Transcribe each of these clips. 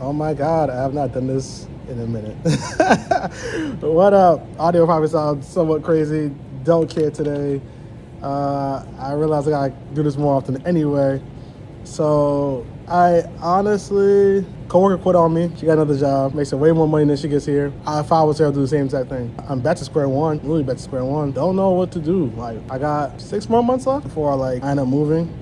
Oh my God, I have not done this in a minute. What up? Audio probably sounds somewhat crazy. Don't care today. I realize I gotta do this more often anyway. So I honestly, coworker quit on me. She got another job, makes her way more money than she gets here. If I was here, I'd do the same exact thing. I'm back to square one, really back to square one. Don't know what to do. Like, I got 6 more months left before I end up moving.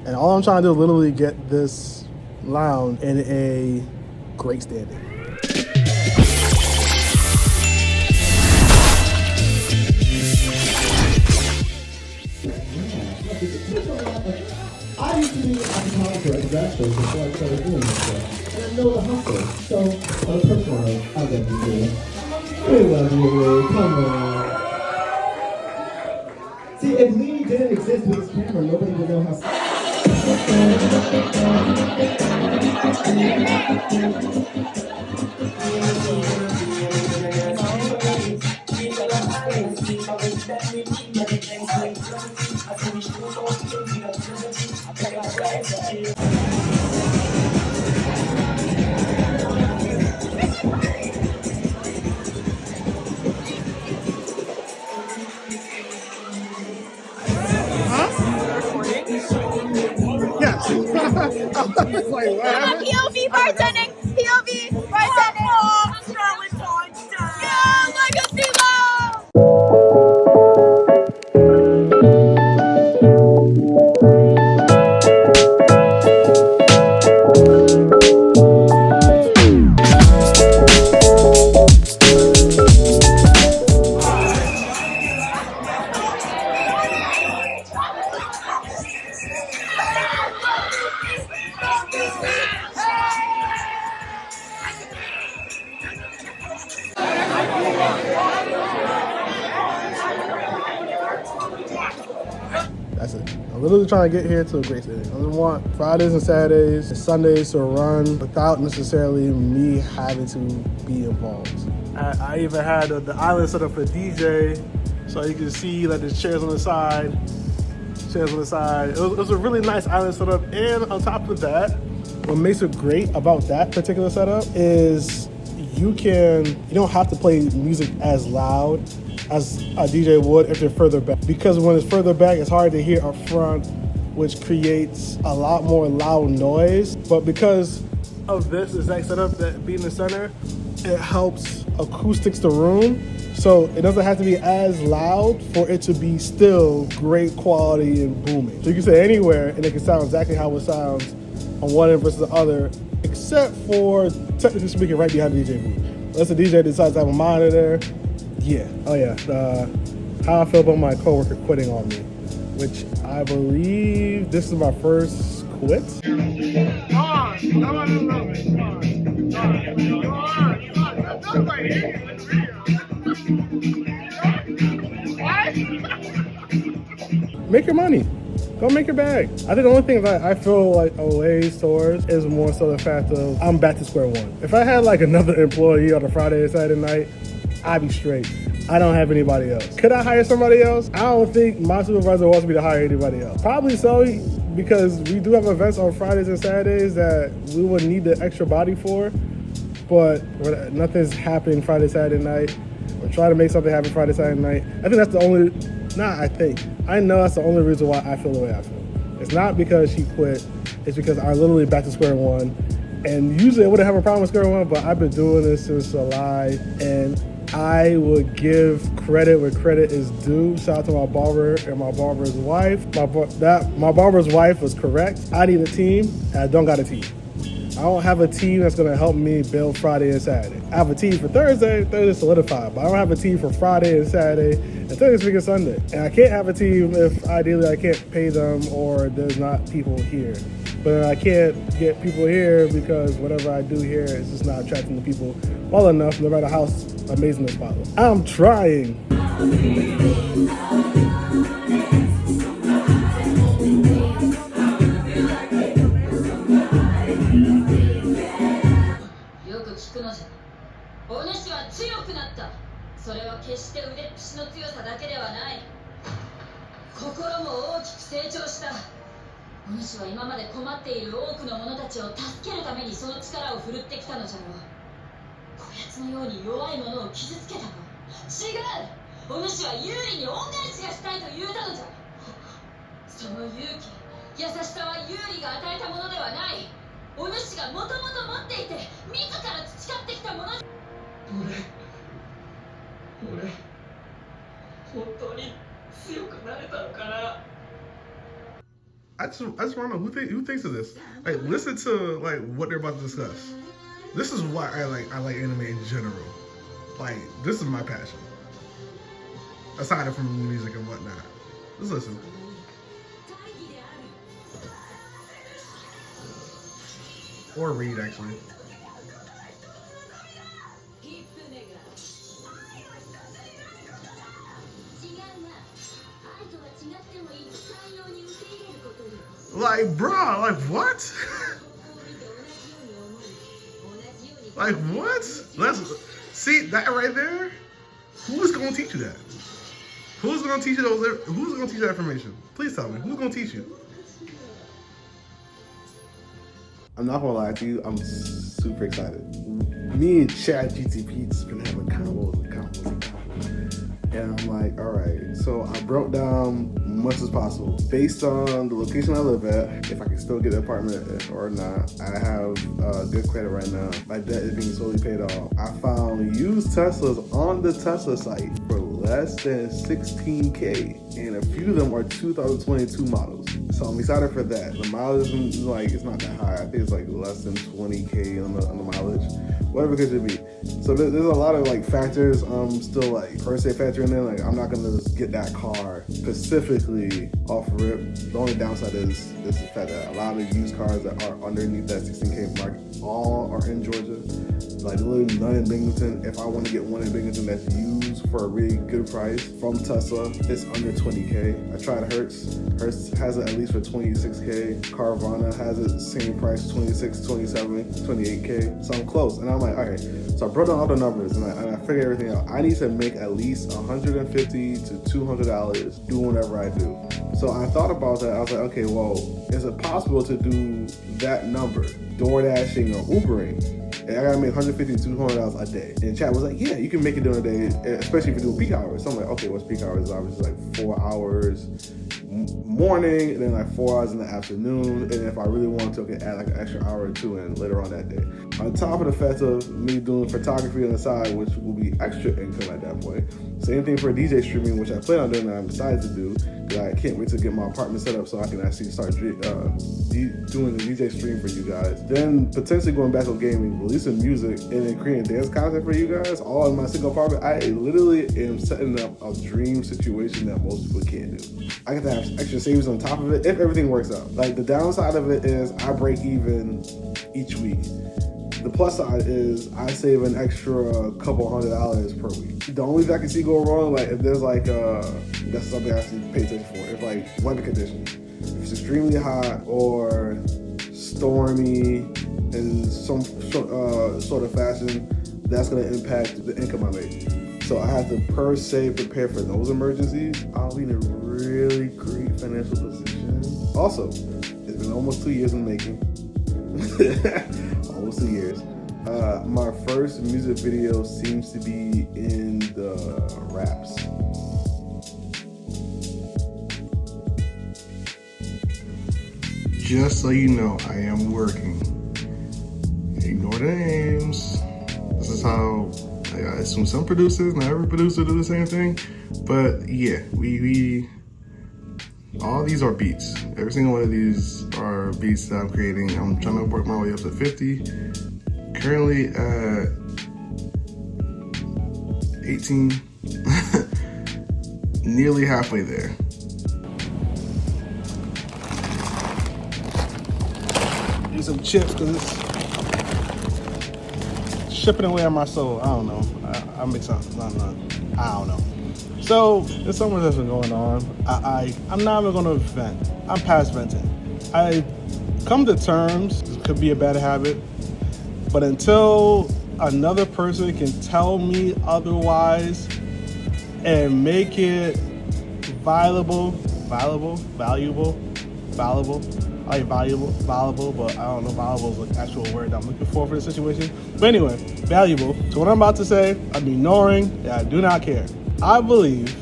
And all I'm trying to do is literally get this lounge in a great standing. I used to be a photographer at the bachelor before I started doing this stuff. And I know the hustle. So, on a personal note, I love you, dude. We love you, dude. Come on. See, if Lee didn't exist with his camera, nobody would know how... Yes. Like, what? POV bartending! POV bartending! Yeah, legacy love! That's it. I'm literally trying to get here to a great city. I just want Fridays and Saturdays and Sundays to run without necessarily me having to be involved. I even had the island set up for DJ, so you can see like there's chairs on the side. It was a really nice island setup, and on top of that, what makes it great about that particular setup is you don't have to play music as loud as a DJ would if they're further back. Because when it's further back, it's hard to hear up front, which creates a lot more loud noise. But because of this exact setup, that being in the center, it helps acoustics the room. So it doesn't have to be as loud for it to be still great quality and booming. So you can say anywhere and it can sound exactly how it sounds on one end versus the other, except for technically speaking right behind the DJ booth. Unless the DJ decides to have a monitor. Yeah, oh yeah, how I feel about my coworker quitting on me, which I believe this is my first quit. Make your money. Go make your bag. I think the only thing that I feel like aways towards is more so the fact of I'm back to square one. If I had like another employee on a Friday and Saturday night, I'd be straight. I don't have anybody else. Could I hire somebody else? I don't think my supervisor wants me to hire anybody else. Probably so, because we do have events on Fridays and Saturdays that we would need the extra body for, but nothing's happening Friday, Saturday night. We're trying to make something happen Friday, Saturday night. I think that's the only, I know that's the only reason why I feel the way I feel. It's not because she quit, it's because I'm literally back to square one. And usually I wouldn't have a problem with square one, but I've been doing this since July, and I would give credit where credit is due. Shout out to my barber and my barber's wife. My barber's wife was correct. I need a team, and I don't got a team. I don't have a team that's gonna help me build Friday and Saturday. I have a team for Thursday solidified, but I don't have a team for Friday and Saturday, and Thursday and Sunday. And I can't have a team if ideally I can't pay them or there's not people here. But I can't get people here because whatever I do here is just not attracting the people well enough, no matter how amazing the spot looks. I'm trying. お主は今まで困っている多くの者たちを助けるためにその力を振るってきたのじゃろう。こやつのように弱い者を傷つけたの？違う！お主は有利に恩返しがしたいと言うたのじゃ。その勇気、優しさは有利が与えたものではない。お主がもともと持っていて自ら培ってきたもの。俺本当に強くなれたのかな。I just want to know who thinks of this. Like, listen to like what they're about to discuss. This is why I like anime in general. Like, this is my passion. Aside from the music and whatnot, just listen. Or read, actually. Like, bruh, like what? Like what? Let's see that right there. Who's gonna teach you that? Who's gonna teach you those? Who's gonna teach you that information? Please tell me. Who's gonna teach you? I'm not gonna lie to you. I'm super excited. Me and Chad GTP's been having combos. And I'm like, all right, so I broke down much as possible. Based on the location I live at, if I can still get an apartment or not, I have good credit right now. My debt is being slowly paid off. I found used Teslas on the Tesla site for less than 16K, and a few of them are 2022 models. So I'm excited for that. The mileage is like, it's not that high. I think it's like less than 20K on the mileage, whatever it could be. So there's a lot of like factors still like per se factoring in. Like, I'm not gonna just get that car specifically off rip. The only downside is the fact that a lot of used cars that are underneath that 16K mark all are in Georgia. Like literally none in Binghamton. If I want to get one in Binghamton that's used for a really good price from Tesla, it's under 20K. I tried Hertz. Hertz has it at least for 26K. Carvana has it same price, 26, 27, 28K. So I'm close. And I'm like, all right. So I brought down all the numbers and I figured everything out. I need to make at least $150 to $200 doing whatever I do. So I thought about that. I was like, okay, well, is it possible to do that number, DoorDashing or Ubering? And I gotta make $150 to $200 a day. And chat was like, yeah, you can make it during the day, especially if you're doing peak hours. So I'm like, okay, what's peak hours? Obviously like 4 hours morning, and then like 4 hours in the afternoon. And if I really want to, I can add like an extra hour or two in later on that day. On top of the fact of me doing photography on the side, which will be extra income at that point. Same thing for DJ streaming, which I plan on doing that I'm decided to do. I can't wait to get my apartment set up so I can actually start doing the DJ stream for you guys. Then potentially going back to gaming, releasing music, and then creating dance content for you guys, all in my single apartment. I literally am setting up a dream situation that most people can't do. I get to have extra savings on top of it if everything works out. Like the downside of it is I break even each week. The plus side is I save an extra couple $100 per week. The only thing I can see go wrong, like if there's like that's something I have to pay attention for. If like weather conditions, if it's extremely hot or stormy in some sort of fashion, that's gonna impact the income I make. So I have to per se prepare for those emergencies. I'll be in a really great financial position. Also, it's been almost 2 years in the making. Almost 2 years. My first music video seems to be in the raps. Just so you know, I am working. Ignore the names. This is how I assume some producers, not every producer do the same thing. But yeah, we all these are beats. Every single one of these are beats that I'm creating. I'm trying to work my way up to 50. Currently at 18. Nearly halfway there. Need some chips because it's chipping away at my soul. I don't know. I make something. I don't know. So there's something that's been going on. I'm not even gonna vent. I'm past venting. I come to terms, this could be a bad habit, but until another person can tell me otherwise and make it valuable, I like valuable, but I don't know valuable is the actual word that I'm looking for this situation. But anyway, valuable. So what I'm about to say, I'm ignoring that I do not care. I believe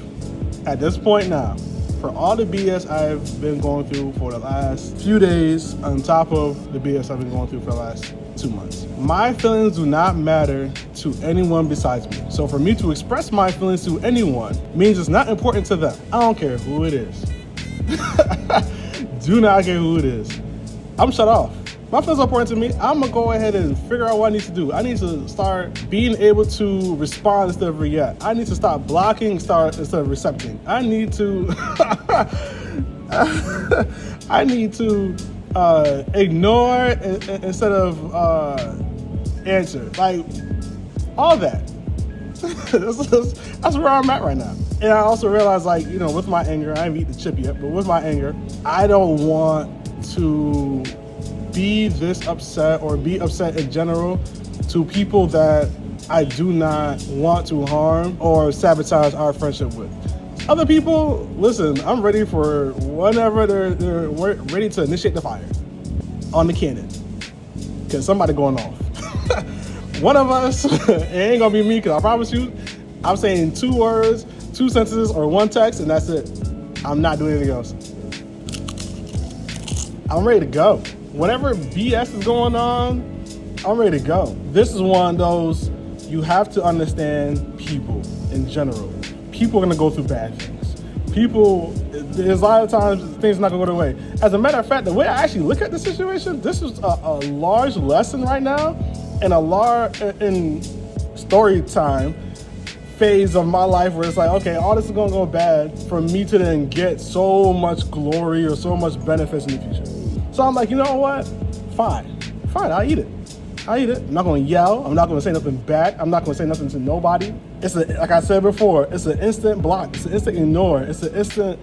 at this point now, for all the BS I've been going through for the last few days, on top of the BS I've been going through for the last 2 months, my feelings do not matter to anyone besides me. So for me to express my feelings to anyone means it's not important to them. I don't care who it is. Do not care who it is. I'm shut off. My feelings are important to me. I'm gonna go ahead and figure out what I need to do. I need to start being able to respond instead of react. I need to stop blocking instead of recepting. I need to I need to ignore instead of answer. Like all that. That's where I'm at right now. And I also realize, like, you know, with my anger, I haven't eaten the chip yet, but with my anger, I don't want to be this upset or be upset in general to people that I do not want to harm or sabotage our friendship with. Other people, listen, I'm ready for whenever they're ready to initiate the fire on the cannon, because somebody going off. One of us, it ain't gonna be me, because I promise you, I'm saying 2 words, 2 sentences, or 1 text, and that's it. I'm not doing anything else. I'm ready to go. Whatever BS is going on, I'm ready to go. This is one of those, you have to understand people in general. People are gonna go through bad things. People, there's a lot of times things are not gonna go their way. As a matter of fact, the way I actually look at the situation, this is a large lesson right now, and in story time phase of my life where it's like, okay, all this is gonna go bad for me to then get so much glory or so much benefits in the future. So I'm like, you know what? Fine, I'll eat it. I'm not gonna yell. I'm not gonna say nothing back. I'm not gonna say nothing to nobody. Like I said before, it's an instant block. It's an instant ignore. It's an instant,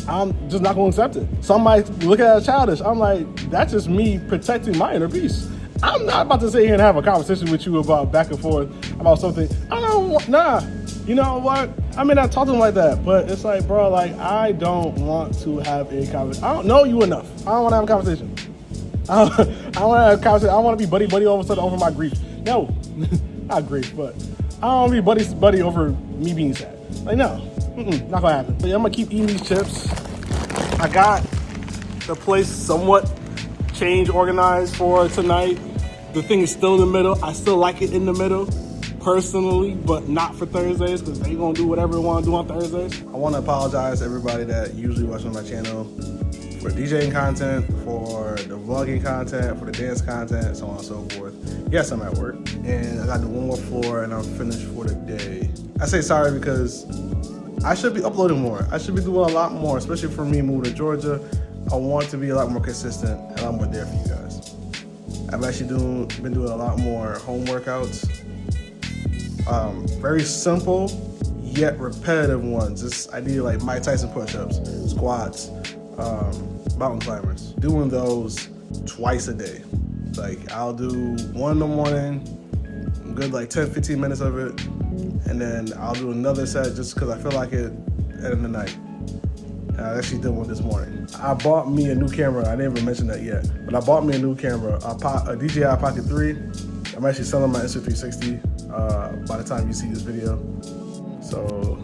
I'm just not gonna accept it. Somebody look at it as childish. I'm like, that's just me protecting my inner peace. I'm not about to sit here and have a conversation with you about back and forth about something. Nah. You know what? I may not talk to him like that, but it's like, bro, like, I don't want to have a conversation. I don't know you enough. I don't want to have a conversation. I want to have a conversation. I don't want to be buddy all of a sudden over my grief. No, not grief, but I don't want to be buddy over me being sad. Like, no, not gonna happen. But yeah, I'm gonna keep eating these chips. I got the place somewhat organized for tonight. The thing is still in the middle. I still like it in the middle, personally, but not for Thursdays, because they gonna do whatever they want to do on Thursdays. I want to apologize to everybody that usually watches my channel for DJing content, for the vlogging content, for the dance content, so on and so forth. Yes, I'm at work, and I got to do one more floor, and I'm finished for the day. I say sorry because I should be uploading more. I should be doing a lot more, especially for me moving to Georgia. I want to be a lot more consistent and a lot more there for you guys. I've actually been doing a lot more home workouts. Very simple yet repetitive ones. Just I did like Mike Tyson push-ups, squats, mountain climbers. Doing those twice a day. Like I'll do one in the morning, good like 10-15 minutes of it, and then I'll do another set just because I feel like it at the night. I actually did one this morning. I bought me a new camera. I didn't even mention that yet, but I bought me a new camera, a DJI Pocket 3. I'm actually selling my Insta360 by the time you see this video. So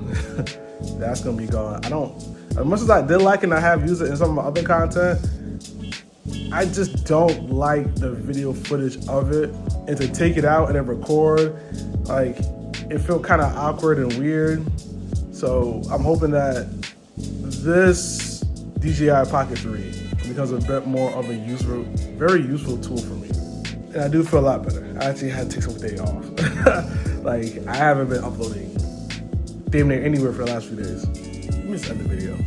that's gonna be gone. As much as I did like it and I have used it in some of my other content, I just don't like the video footage of it. And to take it out and then record, like, it felt kind of awkward and weird. So I'm hoping that this DJI Pocket 3 becomes a bit more of a very useful tool for me. And I do feel a lot better. I actually had to take some day off. Like, I haven't been uploading damn near anywhere for the last few days. Let me just end the video.